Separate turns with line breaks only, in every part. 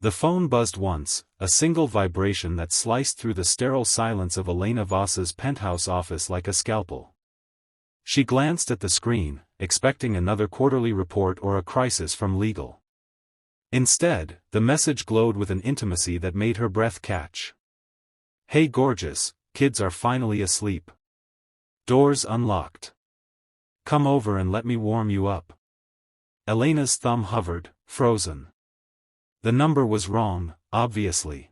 The phone buzzed once, a single vibration that sliced through the sterile silence of Elena Voss's penthouse office like a scalpel. She glanced at the screen, expecting another quarterly report or a crisis from legal. Instead, the message glowed with an intimacy that made her breath catch. "Hey gorgeous, kids are finally asleep. Doors unlocked. Come over and let me warm you up." Elena's thumb hovered, frozen. The number was wrong, obviously.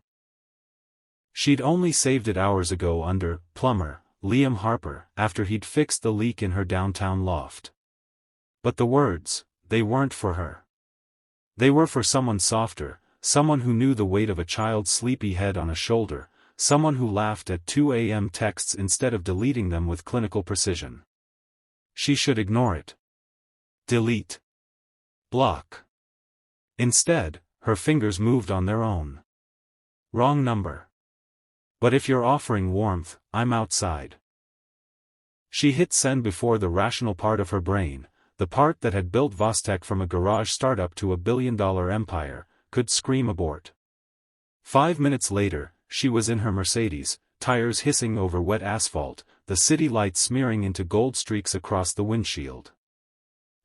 She'd only saved it hours ago under plumber Liam Harper after he'd fixed the leak in her downtown loft. But the words, they weren't for her. They were for someone softer, someone who knew the weight of a child's sleepy head on a shoulder, someone who laughed at 2 a.m. texts instead of deleting them with clinical precision. She should ignore it. Delete. Block. Instead, her fingers moved on their own. Wrong number. But if you're offering warmth, I'm outside. She hit send before the rational part of her brain, the part that had built Vostek from a garage startup to a billion-dollar empire, could scream abort. 5 minutes later, she was in her Mercedes, tires hissing over wet asphalt, the city lights smearing into gold streaks across the windshield.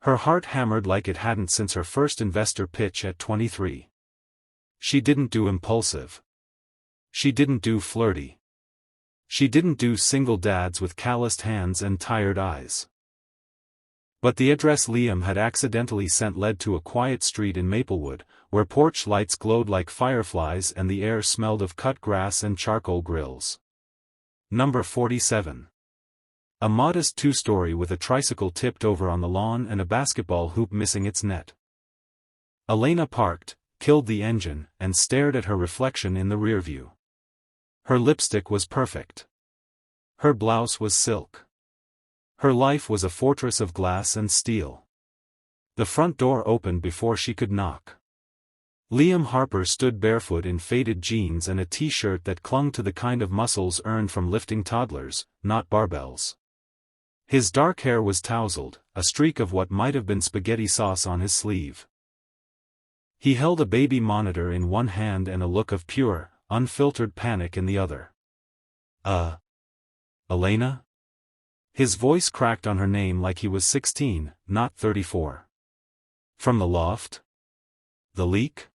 Her heart hammered like it hadn't since her first investor pitch at 23. She didn't do impulsive. She didn't do flirty. She didn't do single dads with calloused hands and tired eyes. But the address Liam had accidentally sent led to a quiet street in Maplewood, where porch lights glowed like fireflies and the air smelled of cut grass and charcoal grills. Number 47. A modest two-story with a tricycle tipped over on the lawn and a basketball hoop missing its net. Elena parked, killed the engine, and stared at her reflection in the rearview. Her lipstick was perfect. Her blouse was silk. Her life was a fortress of glass and steel. The front door opened before she could knock. Liam Harper stood barefoot in faded jeans and a t-shirt that clung to the kind of muscles earned from lifting toddlers, not barbells. His dark hair was tousled, a streak of what might have been spaghetti sauce on his sleeve. He held a baby monitor in one hand and a look of pure, unfiltered panic in the other. Elena?" His voice cracked on her name like he was 16, not 34. "From the loft? The leak?"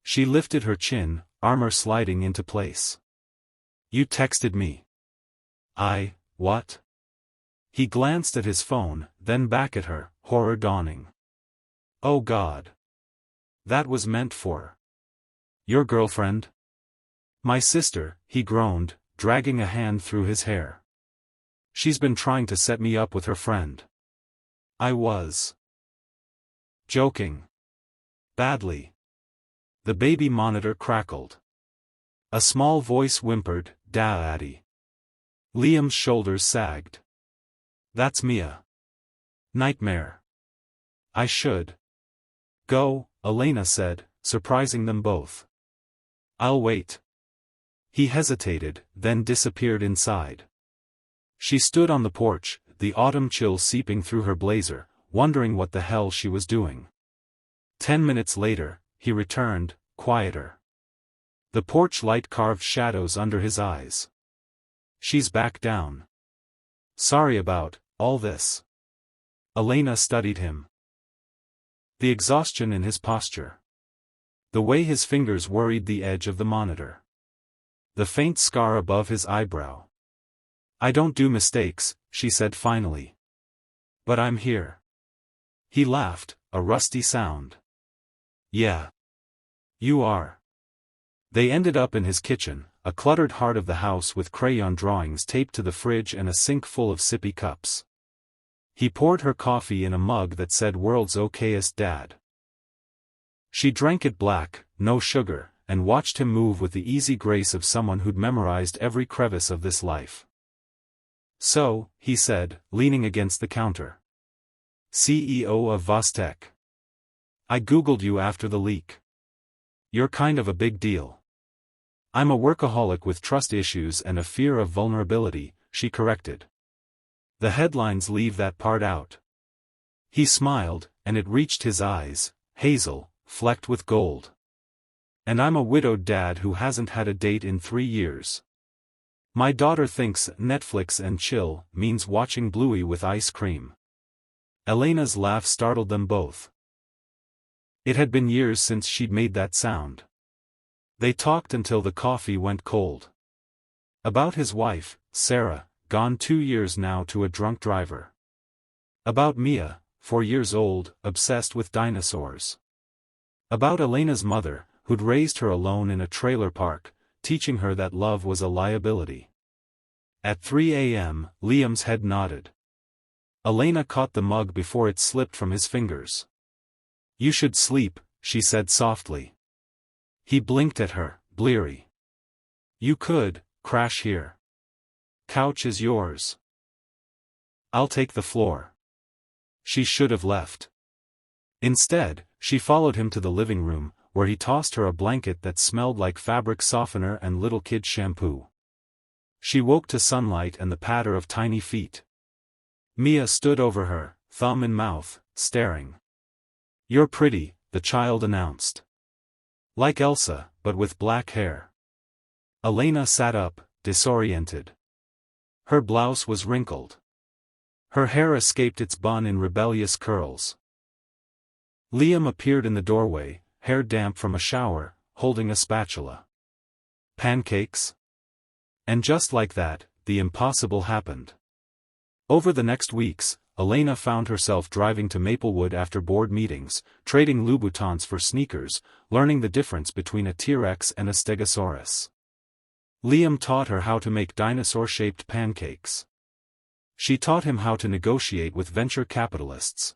She lifted her chin, armor sliding into place. "You texted me." What?" He glanced at his phone, then back at her, horror dawning. "Oh God. That was meant for your girlfriend?" "My sister," he groaned, dragging a hand through his hair. "She's been trying to set me up with her friend. I was joking. Badly." The baby monitor crackled. A small voice whimpered, "Daddy." Liam's shoulders sagged. "That's Mia. Nightmare. I should go," Elena said, surprising them both. "I'll wait." He hesitated, then disappeared inside. She stood on the porch, the autumn chill seeping through her blazer, wondering what the hell she was doing. 10 minutes later, he returned, quieter. The porch light carved shadows under his eyes. "She's back down. Sorry about all this." Elena studied him. The exhaustion in his posture. The way his fingers worried the edge of the monitor. The faint scar above his eyebrow. "I don't do mistakes," she said finally. "But I'm here." He laughed, a rusty sound. "Yeah. You are." They ended up in his kitchen, a cluttered heart of the house with crayon drawings taped to the fridge and a sink full of sippy cups. He poured her coffee in a mug that said "World's Okayest Dad." She drank it black, no sugar, and watched him move with the easy grace of someone who'd memorized every crevice of this life. "So," he said, leaning against the counter. "CEO of Vostek. I googled you after the leak. You're kind of a big deal." "I'm a workaholic with trust issues and a fear of vulnerability," she corrected. "The headlines leave that part out." He smiled, and it reached his eyes, hazel, flecked with gold. And I'm a widowed dad who hasn't had a date in 3 years. My daughter thinks Netflix and chill means watching Bluey with ice cream. Elena's laugh startled them both. It had been years since she'd made that sound. They talked until the coffee went cold. About his wife, Sarah, gone 2 years now to a drunk driver. About Mia, 4 years old, obsessed with dinosaurs. About Elena's mother, who'd raised her alone in a trailer park, teaching her that love was a liability. At 3 a.m., Liam's head nodded. Elena caught the mug before it slipped from his fingers. You should sleep, she said softly. He blinked at her, bleary. You could, crash here. Couch is yours. I'll take the floor. She should have left. Instead, she followed him to the living room, where he tossed her a blanket that smelled like fabric softener and little kid shampoo. She woke to sunlight and the patter of tiny feet. Mia stood over her, thumb in mouth, staring. You're pretty, the child announced. Like Elsa, but with black hair. Elena sat up, disoriented. Her blouse was wrinkled. Her hair escaped its bun in rebellious curls. Liam appeared in the doorway, hair damp from a shower, holding a spatula. Pancakes? And just like that, the impossible happened. Over the next weeks, Elena found herself driving to Maplewood after board meetings, trading Louboutins for sneakers, learning the difference between a T-Rex and a Stegosaurus. Liam taught her how to make dinosaur-shaped pancakes. She taught him how to negotiate with venture capitalists.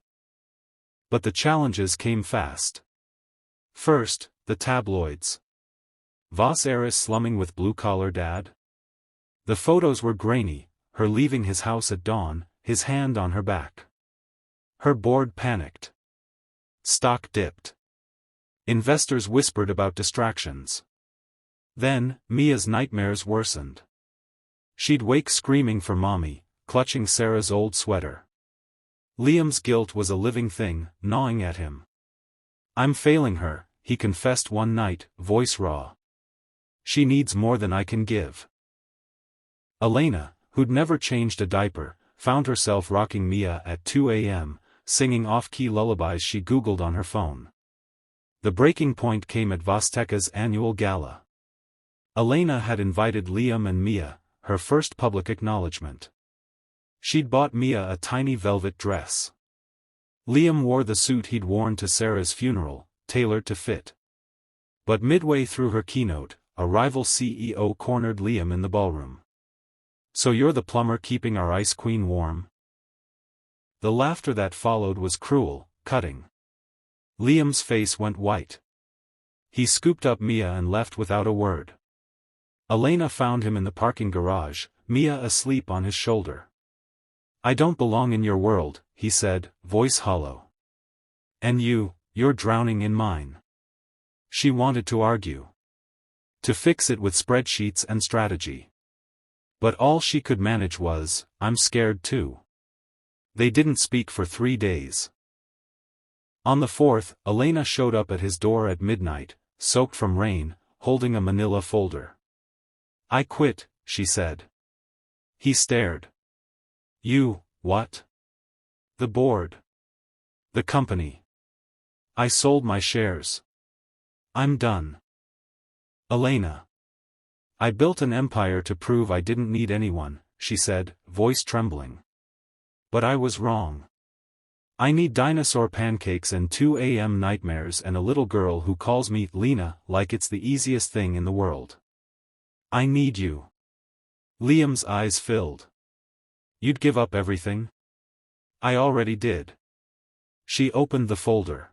But the challenges came fast. First, the tabloids. Was slumming with blue-collar dad? The photos were grainy, her leaving his house at dawn, his hand on her back. Her board panicked. Stock dipped. Investors whispered about distractions. Then, Mia's nightmares worsened. She'd wake screaming for mommy, clutching Sarah's old sweater. Liam's guilt was a living thing, gnawing at him. I'm failing her, he confessed one night, voice raw. She needs more than I can give. Elena, who'd never changed a diaper, found herself rocking Mia at 2 a.m., singing off-key lullabies she Googled on her phone. The breaking point came at Vosteka's annual gala. Elena had invited Liam and Mia, her first public acknowledgement. She'd bought Mia a tiny velvet dress. Liam wore the suit he'd worn to Sarah's funeral, tailored to fit. But midway through her keynote, a rival CEO cornered Liam in the ballroom. So you're the plumber keeping our ice queen warm? The laughter that followed was cruel, cutting. Liam's face went white. He scooped up Mia and left without a word. Elena found him in the parking garage, Mia asleep on his shoulder. I don't belong in your world, he said, voice hollow. And you're drowning in mine. She wanted to argue. To fix it with spreadsheets and strategy. But all she could manage was, I'm scared too. They didn't speak for 3 days. On the 4th, Elena showed up at his door at midnight, soaked from rain, holding a manila folder. I quit, she said. He stared. You, what? The board. The company. I sold my shares. I'm done. Elena. I built an empire to prove I didn't need anyone, she said, voice trembling. But I was wrong. I need dinosaur pancakes and 2 a.m. nightmares and a little girl who calls me Lena like it's the easiest thing in the world. I need you. Liam's eyes filled. You'd give up everything? I already did. She opened the folder.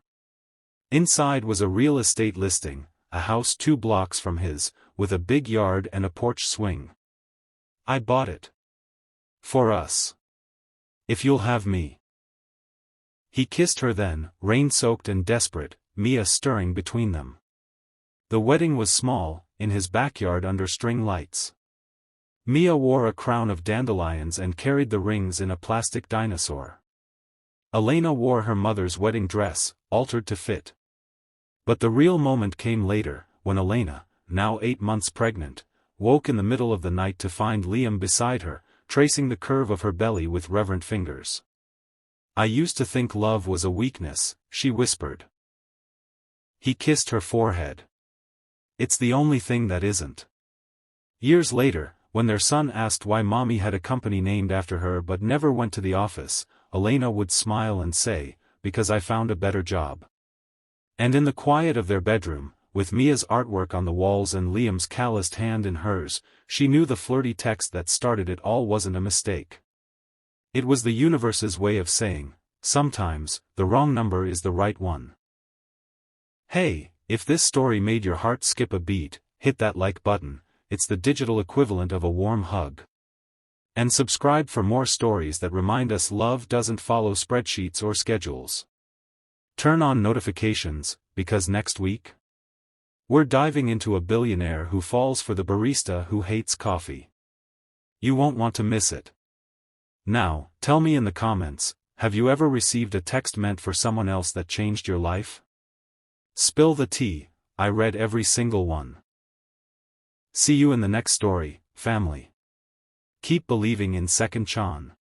Inside was a real estate listing, a house 2 blocks from his, with a big yard and a porch swing. I bought it. For us. If you'll have me. He kissed her then, rain-soaked and desperate, Mia stirring between them. The wedding was small, in his backyard under string lights. Mia wore a crown of dandelions and carried the rings in a plastic dinosaur. Elena wore her mother's wedding dress, altered to fit. But the real moment came later, when Elena, now 8 months pregnant, woke in the middle of the night to find Liam beside her, tracing the curve of her belly with reverent fingers. "I used to think love was a weakness," she whispered. He kissed her forehead. "It's the only thing that isn't." Years later, when their son asked why mommy had a company named after her but never went to the office, Elena would smile and say, "Because I found a better job." And in the quiet of their bedroom, with Mia's artwork on the walls and Liam's calloused hand in hers, she knew the flirty text that started it all wasn't a mistake. It was the universe's way of saying, sometimes, the wrong number is the right one. Hey, if this story made your heart skip a beat, hit that like button. It's the digital equivalent of a warm hug. And subscribe for more stories that remind us love doesn't follow spreadsheets or schedules. Turn on notifications, because next week, we're diving into a billionaire who falls for the barista who hates coffee. You won't want to miss it. Now, tell me in the comments, have you ever received a text meant for someone else that changed your life? Spill the tea, I read every single one. See you in the next story, family. Keep believing in second chance.